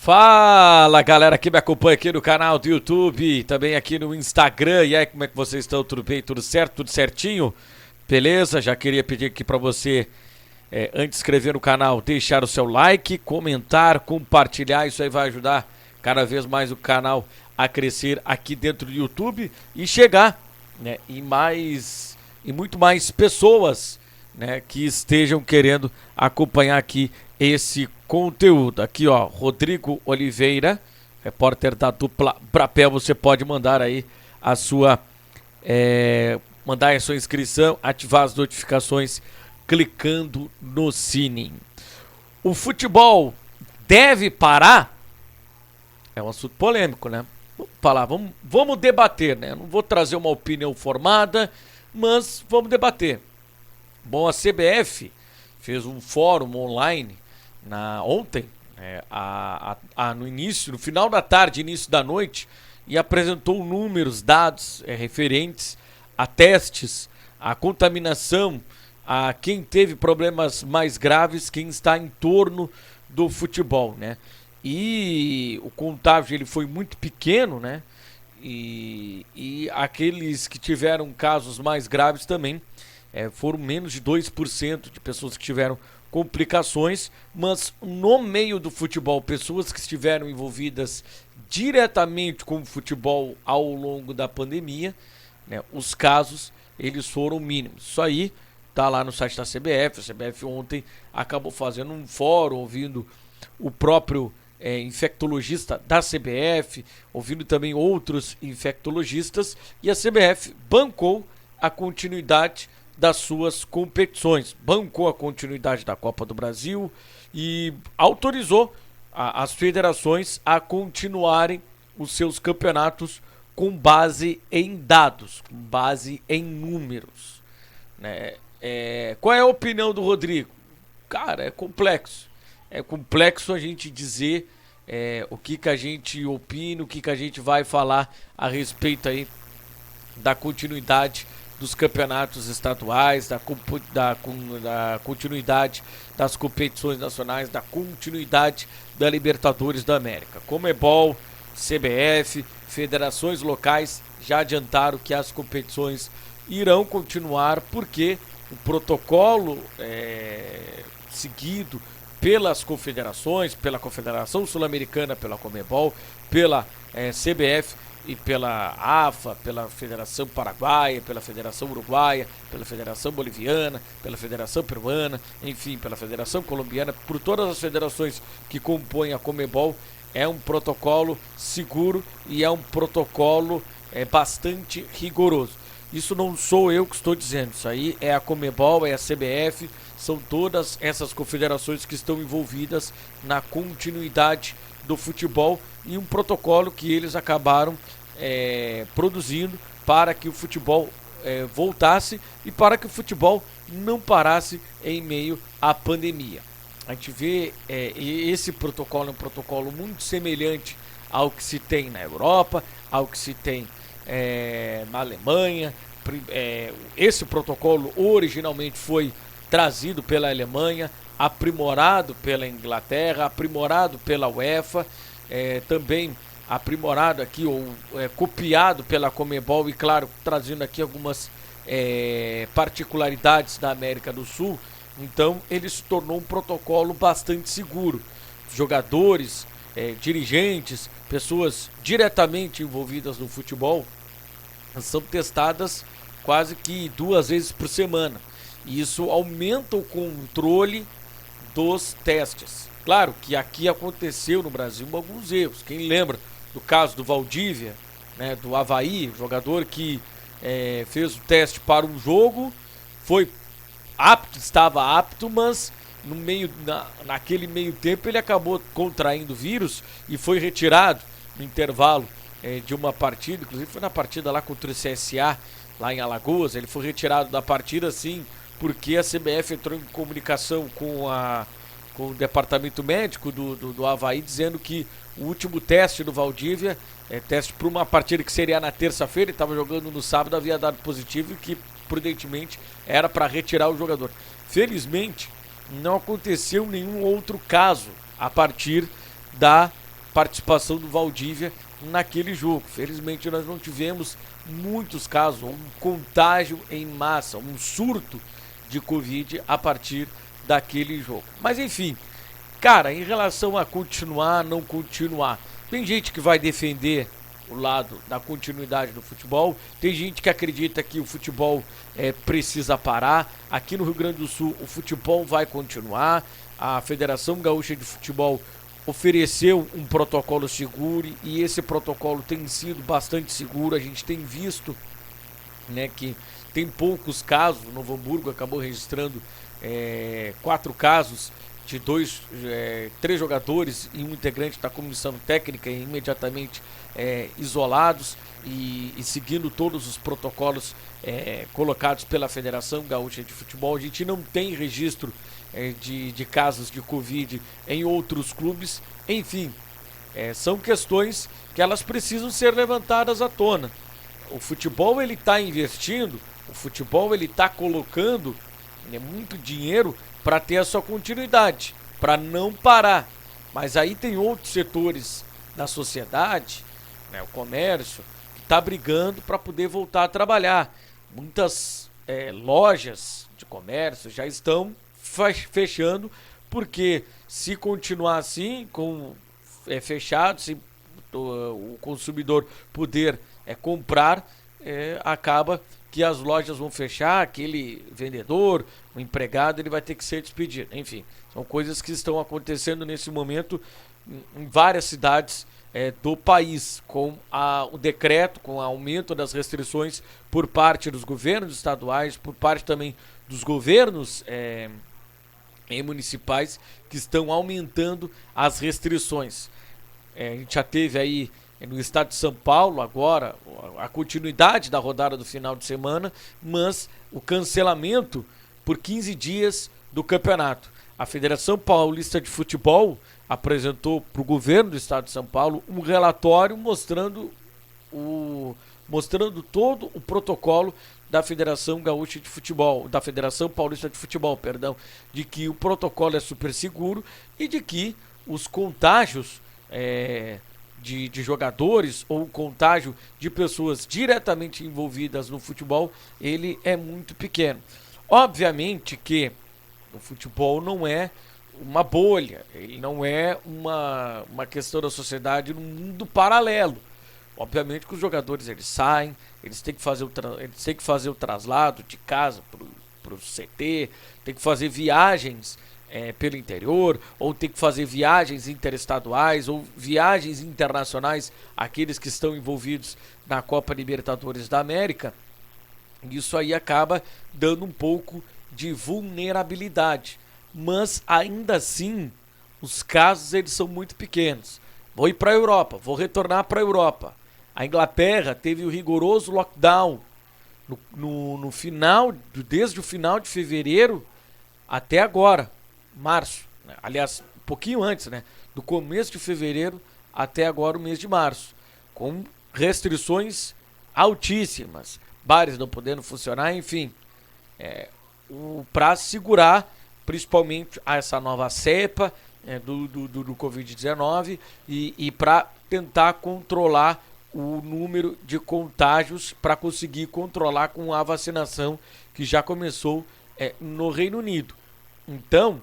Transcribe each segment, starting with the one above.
Fala, galera que me acompanha aqui no canal do YouTube, também aqui no Instagram. E aí, como é que vocês estão? Tudo bem? Tudo certo? Tudo certinho? Beleza? Já queria pedir aqui pra você, antes de inscrever no canal, deixar o seu like, comentar, compartilhar. Isso aí vai ajudar cada vez mais o canal a crescer aqui dentro do YouTube e chegar, né, em muito mais pessoas, né, que estejam querendo acompanhar aqui esse conteúdo. Aqui, ó, Rodrigo Oliveira, repórter da dupla Brapel. Você pode mandar aí a sua mandar a sua inscrição, ativar as notificações clicando no sininho. O futebol deve parar? É um assunto polêmico, né? Vamos falar, vamos debater, né? Não vou trazer uma opinião formada, mas vamos debater. Bom, a CBF fez um fórum online ontem, no final da tarde, início da noite, e apresentou números, dados referentes a testes, a contaminação, a quem teve problemas mais graves, quem está em torno do futebol, né? E o contágio ele foi muito pequeno, né? E aqueles que tiveram casos mais graves também foram menos de 2% de pessoas que tiveram complicações, mas no meio do futebol, pessoas que estiveram envolvidas diretamente com o futebol ao longo da pandemia, né, os casos eles foram mínimos. Isso aí tá lá no site da CBF. A CBF ontem acabou fazendo um fórum, ouvindo o próprio infectologista da CBF, ouvindo também outros infectologistas, e a CBF bancou a continuidade das suas competições, bancou a continuidade da Copa do Brasil e autorizou as federações a continuarem os seus campeonatos com base em dados, com base em números, né? Qual é a opinião do Rodrigo? Cara, é complexo. É complexo a gente dizer o que a gente opina, o que a gente vai falar a respeito aí da continuidade dos campeonatos estaduais, da continuidade das competições nacionais, da continuidade da Libertadores da América. Comebol, CBF, federações locais já adiantaram que as competições irão continuar porque o protocolo seguido pelas confederações, pela Confederação Sul-Americana, pela Comebol, pela CBF e pela AFA, pela Federação Paraguaia, pela Federação Uruguaia, pela Federação Boliviana, pela Federação Peruana, enfim, pela Federação Colombiana, por todas as federações que compõem a Comebol, é um protocolo seguro e é um protocolo bastante rigoroso. Isso não sou eu que estou dizendo, isso aí é a Comebol, é a CBF, são todas essas confederações que estão envolvidas na continuidade do futebol e um protocolo que eles acabaram produzindo para que o futebol voltasse e para que o futebol não parasse em meio à pandemia. A gente vê esse protocolo é um protocolo muito semelhante ao que se tem na Europa, ao que se tem na Alemanha. Esse protocolo originalmente foi trazido pela Alemanha, aprimorado pela Inglaterra, aprimorado pela UEFA, também aprimorado aqui ou copiado pela Comebol e, claro, trazendo aqui algumas particularidades da América do Sul. Então ele se tornou um protocolo bastante seguro. Jogadores, dirigentes, pessoas diretamente envolvidas no futebol são testadas quase que 2 vezes por semana. E isso aumenta o controle dos testes. Claro que aqui aconteceu no Brasil alguns erros. Quem lembra do caso do Valdívia, né, do Avaí, jogador que fez o teste para um jogo, foi apto, estava apto, mas naquele meio tempo ele acabou contraindo vírus e foi retirado no intervalo de uma partida, inclusive foi na partida lá contra o CSA, lá em Alagoas. Ele foi retirado da partida, sim, porque a CBF entrou em comunicação com o departamento médico do Avaí, dizendo que o último teste do Valdívia, teste para uma partida que seria na terça-feira, ele estava jogando no sábado, havia dado positivo e que prudentemente era para retirar o jogador. Felizmente, não aconteceu nenhum outro caso a partir da participação do Valdívia naquele jogo. Felizmente nós não tivemos muitos casos, um contágio em massa, um surto de Covid a partir daquele jogo. Mas enfim, cara, em relação a continuar, não continuar, tem gente que vai defender o lado da continuidade do futebol, tem gente que acredita que o futebol precisa parar. Aqui no Rio Grande do Sul o futebol vai continuar, a Federação Gaúcha de Futebol ofereceu um protocolo seguro e esse protocolo tem sido bastante seguro. A gente tem visto, né, que tem poucos casos. O Novo Hamburgo acabou registrando 4 casos de 3 jogadores e um integrante da comissão técnica imediatamente isolados e seguindo todos os protocolos colocados pela Federação Gaúcha de Futebol. A gente não tem registro de casos de Covid em outros clubes. Enfim, são questões que elas precisam ser levantadas à tona. O futebol ele está investindo, o futebol ele está colocando muito dinheiro para ter a sua continuidade, para não parar. Mas aí tem outros setores da sociedade, né, o comércio, que está brigando para poder voltar a trabalhar. Muitas lojas de comércio já estão fechando, porque se continuar assim, fechado, se o consumidor puder comprar, acaba que as lojas vão fechar, aquele vendedor, o empregado, ele vai ter que ser despedido. Enfim, são coisas que estão acontecendo nesse momento em várias cidades do país, com o decreto, com o aumento das restrições por parte dos governos estaduais, por parte também dos governos municipais, que estão aumentando as restrições. A gente já teve aí no estado de São Paulo agora a continuidade da rodada do final de semana, mas o cancelamento por 15 dias do campeonato. A Federação Paulista de Futebol apresentou para o governo do estado de São Paulo um relatório mostrando todo o protocolo da Federação Gaúcha de Futebol, da Federação Paulista de Futebol, perdão, de que o protocolo é super seguro e de que os contágios de jogadores ou contágio de pessoas diretamente envolvidas no futebol, ele é muito pequeno. Obviamente que o futebol não é uma bolha, ele não é uma questão da sociedade num mundo paralelo. Obviamente que os jogadores eles saem, eles têm que fazer o traslado de casa para o CT, tem que fazer viagens pelo interior, ou tem que fazer viagens interestaduais ou viagens internacionais, aqueles que estão envolvidos na Copa Libertadores da América. Isso aí acaba dando um pouco de vulnerabilidade, mas ainda assim os casos eles são muito pequenos. Vou ir para a Europa, vou retornar para a Europa. A Inglaterra teve o rigoroso lockdown no final, desde o final de fevereiro até agora, março, né? Aliás, um pouquinho antes, né? Do começo de fevereiro até agora, o mês de março, com restrições altíssimas, bares não podendo funcionar, enfim, para segurar principalmente essa nova cepa do Covid-19 e para tentar controlar o número de contágios, para conseguir controlar com a vacinação que já começou no Reino Unido. Então,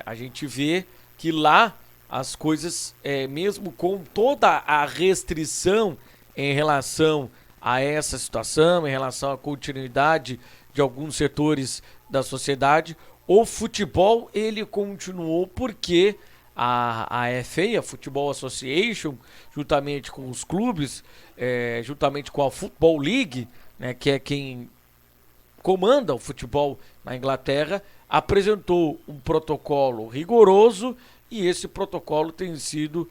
a gente vê que lá as coisas, mesmo com toda a restrição em relação a essa situação, em relação à continuidade de alguns setores da sociedade, o futebol ele continuou porque a FA, a Football Association, juntamente com os clubes, juntamente com a Football League, né, que é quem comanda o futebol na Inglaterra, apresentou um protocolo rigoroso e esse protocolo tem sido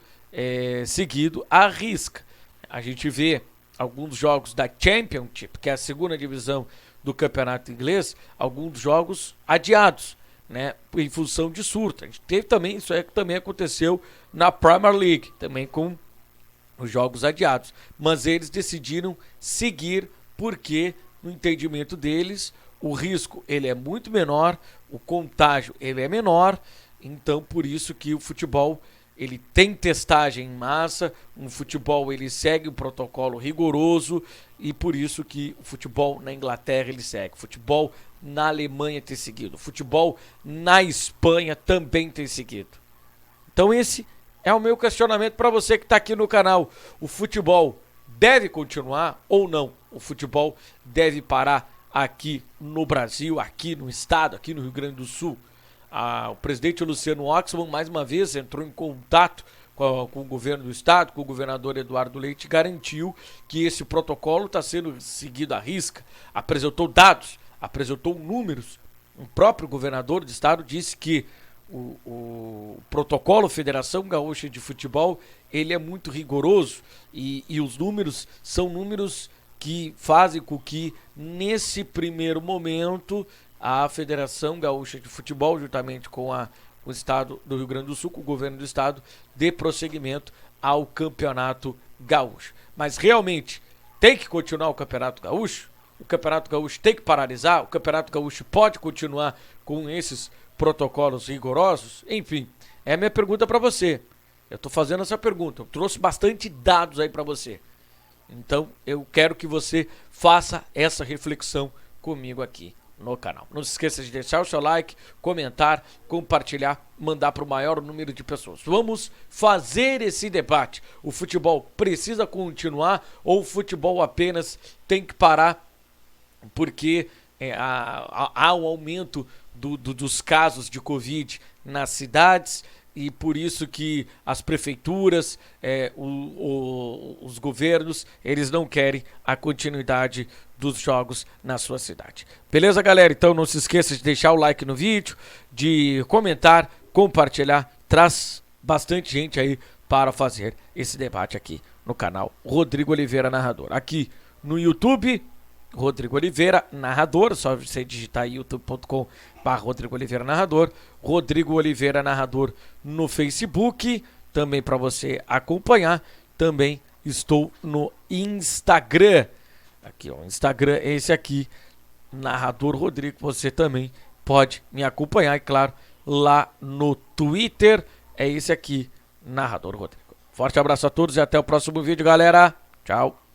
seguido à risca. A gente vê alguns jogos da Championship, que é a segunda divisão do campeonato inglês, alguns jogos adiados, né, em função de surto. A gente teve também, isso que também aconteceu na Premier League, também com os jogos adiados. Mas eles decidiram seguir porque, no entendimento deles, o risco ele é muito menor, o contágio ele é menor, então por isso que o futebol ele tem testagem em massa, o futebol ele segue um protocolo rigoroso e por isso que o futebol na Inglaterra ele segue, o futebol na Alemanha tem seguido, o futebol na Espanha também tem seguido. Então esse é o meu questionamento para você que está aqui no canal. O futebol deve continuar ou não? O futebol deve parar aqui no Brasil, aqui no estado, aqui no Rio Grande do Sul? O presidente Luciano Oxman, mais uma vez, entrou em contato com o governo do estado, com o governador Eduardo Leite, e garantiu que esse protocolo está sendo seguido à risca. Apresentou dados, apresentou números. O próprio governador do estado disse que o protocolo Federação Gaúcha de Futebol ele é muito rigoroso e os números são números que fazem com que, nesse primeiro momento, a Federação Gaúcha de Futebol, juntamente com o Estado do Rio Grande do Sul, com o governo do Estado, dê prosseguimento ao Campeonato Gaúcho. Mas realmente tem que continuar o Campeonato Gaúcho? O Campeonato Gaúcho tem que paralisar? O Campeonato Gaúcho pode continuar com esses protocolos rigorosos? Enfim, é a minha pergunta para você. Eu estou fazendo essa pergunta, eu trouxe bastante dados aí para você. Então eu quero que você faça essa reflexão comigo aqui no canal. Não se esqueça de deixar o seu like, comentar, compartilhar, mandar para o maior número de pessoas. Vamos fazer esse debate. O futebol precisa continuar ou o futebol apenas tem que parar porque há um aumento dos casos de Covid nas cidades e por isso que as prefeituras, os governos, eles não querem a continuidade dos jogos na sua cidade. Beleza, galera? Então não se esqueça de deixar o like no vídeo, de comentar, compartilhar, traz bastante gente aí para fazer esse debate aqui no canal Rodrigo Oliveira Narrador. Aqui no YouTube, Rodrigo Oliveira Narrador, só você digitar aí youtube.com/Rodrigo Oliveira Narrador, Rodrigo Oliveira Narrador no Facebook, também para você acompanhar. Também estou no Instagram, aqui ó, o Instagram é esse aqui, Narrador Rodrigo, você também pode me acompanhar e claro, lá no Twitter é esse aqui, Narrador Rodrigo. Forte abraço a todos e até o próximo vídeo, galera. Tchau.